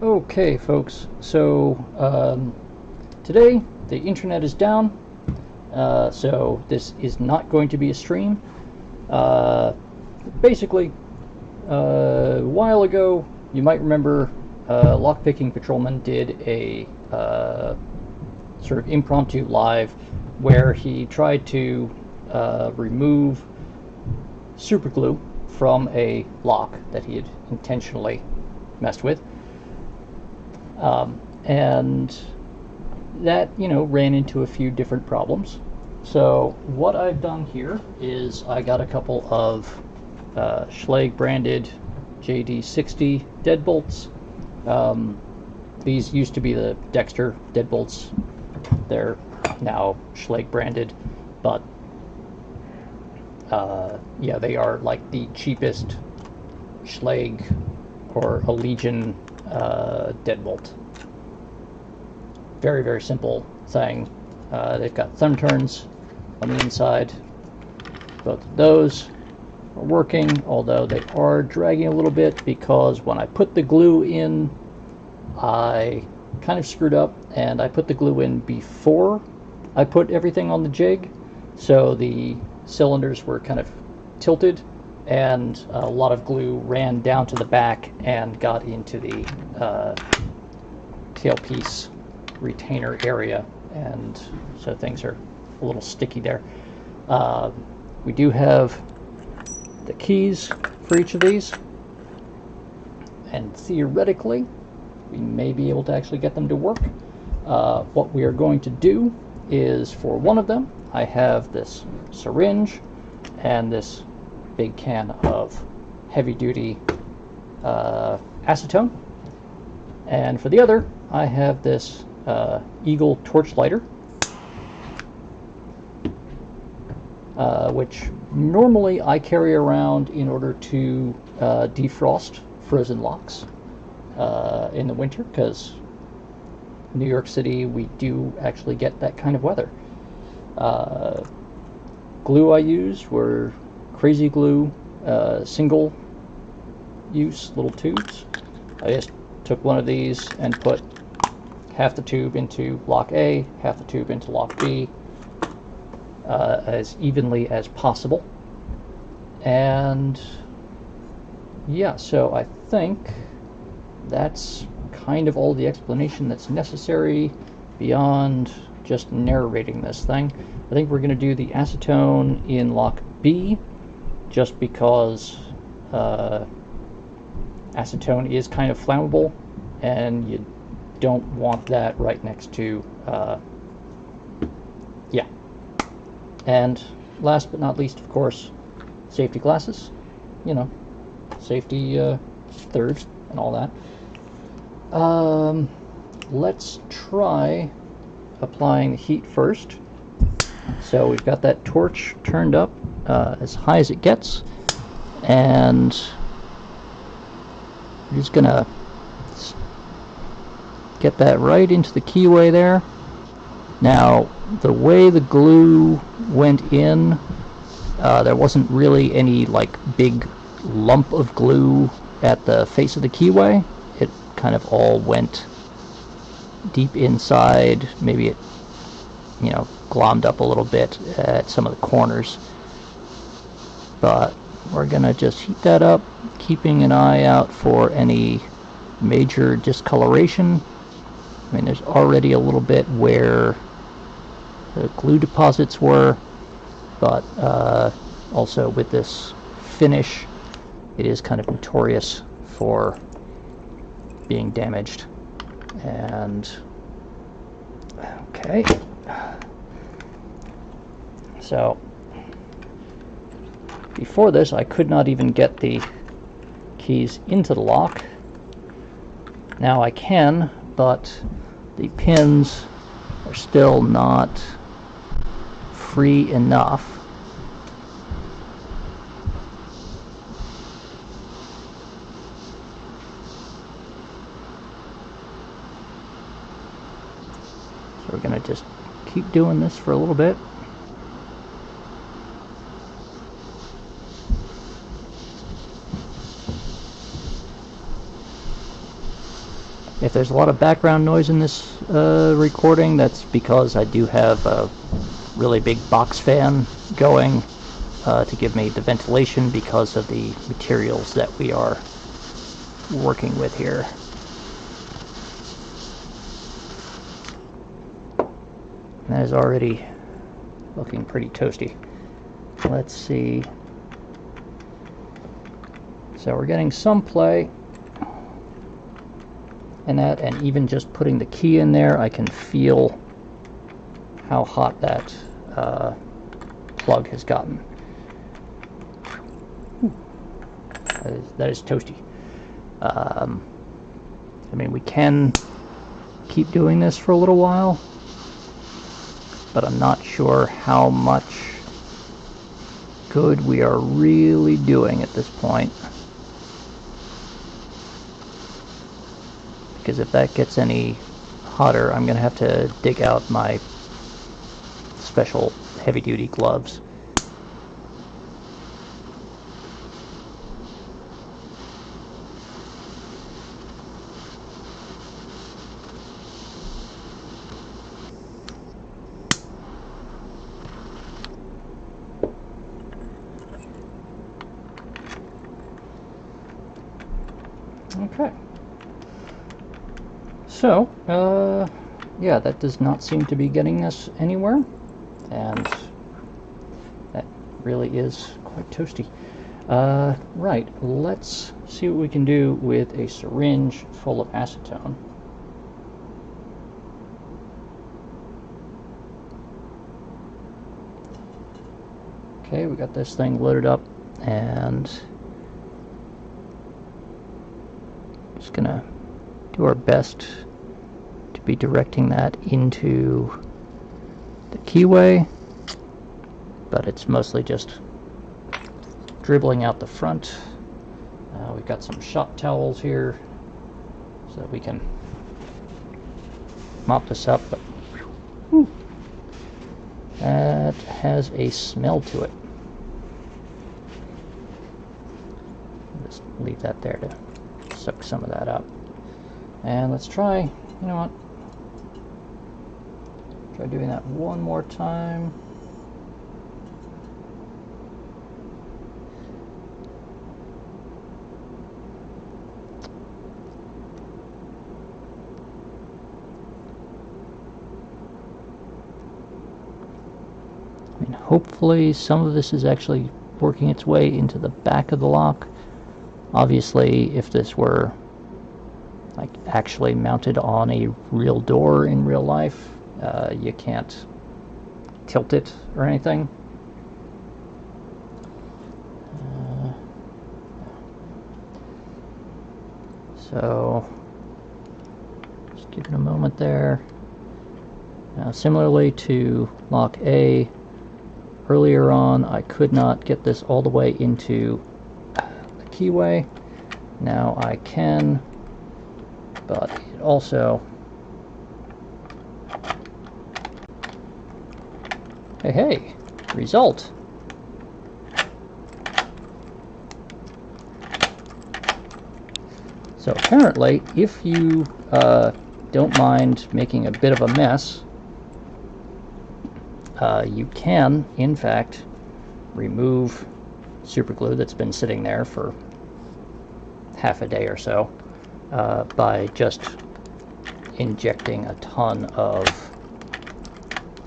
Okay, folks, so today the internet is down, so this is not going to be a stream. Basically, a while ago, you might remember Lockpicking Patrolman did a sort of impromptu live where he tried to remove superglue from a lock that he had intentionally messed with. And that, ran into a few different problems. So what I've done here is I got a couple of Schlage branded JD60 deadbolts. These used to be the Dexter deadbolts. They're now Schlage branded, but yeah, they are like the cheapest Schlage or a Legion deadbolt. Very, very simple thing. They've got thumb turns on the inside. Both of those are working, although they are dragging a little bit because when I put the glue in, I kind of screwed up, and I put the glue in before I put everything on the jig, so the cylinders were kind of tilted, and a lot of glue ran down to the back and got into the tailpiece retainer area, and so things are a little sticky there. We do have the keys for each of these, and theoretically we may be able to actually get them to work. What we are going to do is, for one of them, I have this syringe and this big can of heavy-duty acetone, and for the other I have this Eagle torch lighter, which normally I carry around in order to defrost frozen locks in the winter, because New York City, we do actually get that kind of weather. Glue I used were Crazy Glue single use little tubes. I just took one of these and put half the tube into lock A, half the tube into lock B, as evenly as possible. And yeah, so I think that's kind of all the explanation that's necessary beyond just narrating this thing. I think we're going to do the acetone in lock B, just because acetone is kind of flammable, and you don't want that right next to yeah. And last but not least, of course, safety glasses. Safety third and all that. Let's try applying the heat first. So we've got that torch turned up as high as it gets, and we're just gonna get that right into the keyway there. Now, the way the glue went in, there wasn't really any like big lump of glue at the face of the keyway. It kind of all went deep inside. Maybe it, glommed up a little bit at some of the corners. But we're gonna just heat that up, keeping an eye out for any major discoloration. I mean, there's already a little bit where the glue deposits were, but also with this finish, it is kind of notorious for being damaged. And okay, so before this I could not even get the keys into the lock. Now I can, but the pins are still not free enough. So we're going to just keep doing this for a little bit. If there's a lot of background noise in this recording, that's because I do have a really big box fan going to give me the ventilation because of the materials that we are working with here. And that is already looking pretty toasty. Let's see. So we're getting some play in that, and even just putting the key in there, I can feel how hot that plug has gotten. That is toasty. I mean, we can keep doing this for a little while, but I'm not sure how much good we are really doing at this point. Because if that gets any hotter, I'm going to have to dig out my special heavy-duty gloves. Okay. So, yeah, that does not seem to be getting us anywhere, and that really is quite toasty. Right, let's see what we can do with a syringe full of acetone. Okay, we got this thing loaded up, and just gonna do our best to be directing that into the keyway, but it's mostly just dribbling out the front. We've got some shop towels here so that we can mop this up, but whew, that has a smell to it. Just leave that there to suck some of that up. And let's try, you know what, try doing that one more time. I mean, hopefully some of this is actually working its way into the back of the lock. Obviously, if this were like actually mounted on a real door in real life, you can't tilt it or anything. So just give it a moment there. Now, similarly to lock A, earlier on I could not get this all the way into the keyway. Now I can, but it also, hey, result. So apparently, if you don't mind making a bit of a mess, you can, in fact, remove superglue that's been sitting there for half a day or so by just injecting a ton of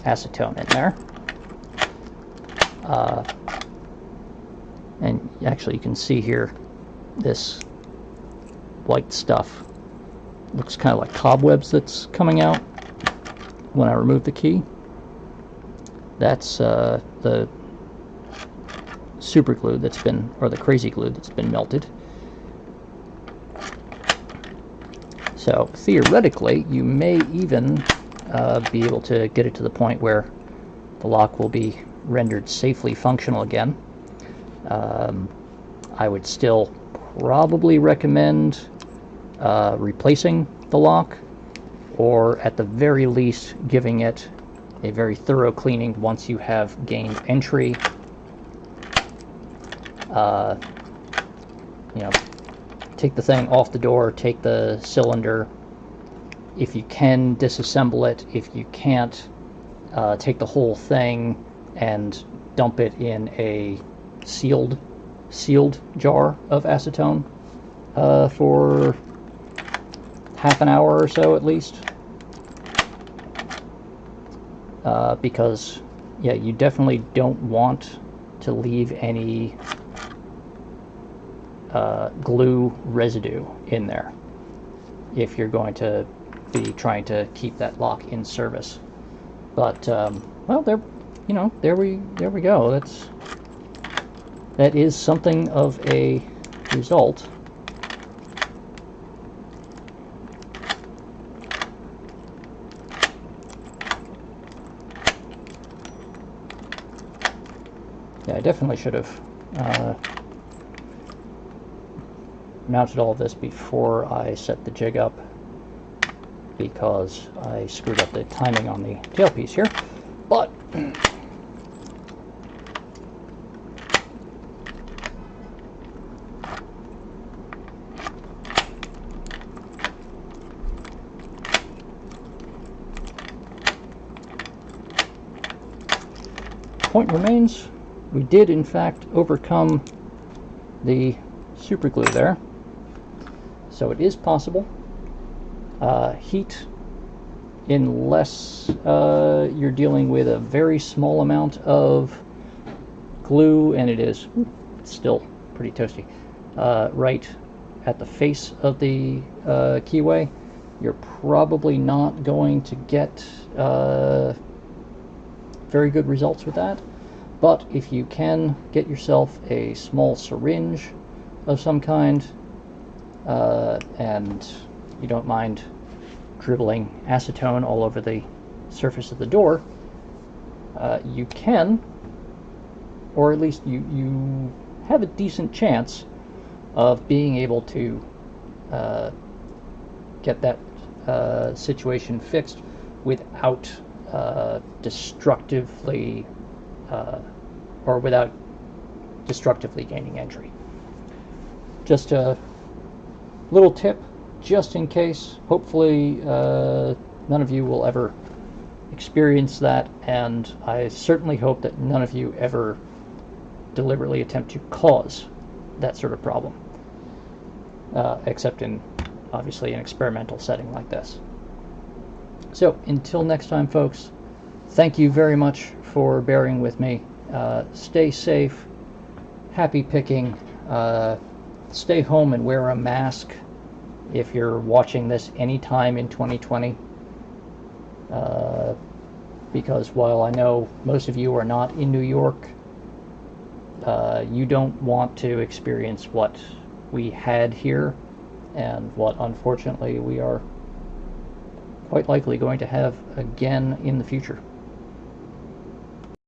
acetone in there. And actually you can see here this white stuff looks kind of like cobwebs that's coming out when I remove the key. That's the super glue that's been, or the crazy glue that's been melted. So theoretically you may even be able to get it to the point where the lock will be rendered safely functional again. I would still probably recommend replacing the lock, or at the very least giving it a very thorough cleaning once you have gained entry. You know, take the thing off the door, take the cylinder if you can, disassemble it. If you can't, take the whole thing and dump it in a sealed jar of acetone for half an hour or so at least. Because, yeah, you definitely don't want to leave any glue residue in there if you're going to be trying to keep that lock in service. But well, there we go. That is something of a result. Yeah, I definitely should have mounted all of this before I set the jig up, because I screwed up the timing on the tailpiece here. But point remains, we did in fact overcome the superglue there, so it is possible. Heat, unless you're dealing with a very small amount of glue, and it's still pretty toasty, right at the face of the keyway, you're probably not going to get very good results with that. But if you can get yourself a small syringe of some kind, and you don't mind dribbling acetone all over the surface of the door, you can, or at least you have a decent chance of being able to get that situation fixed without destructively gaining entry. Just a little tip, just in case. Hopefully none of you will ever experience that, and I certainly hope that none of you ever deliberately attempt to cause that sort of problem, except in, obviously, an experimental setting like this. So, until next time, folks, thank you very much for bearing with me. Stay safe, happy picking, stay home and wear a mask if you're watching this anytime in 2020. Because while I know most of you are not in New York, you don't want to experience what we had here, and what unfortunately we are quite likely going to have again in the future.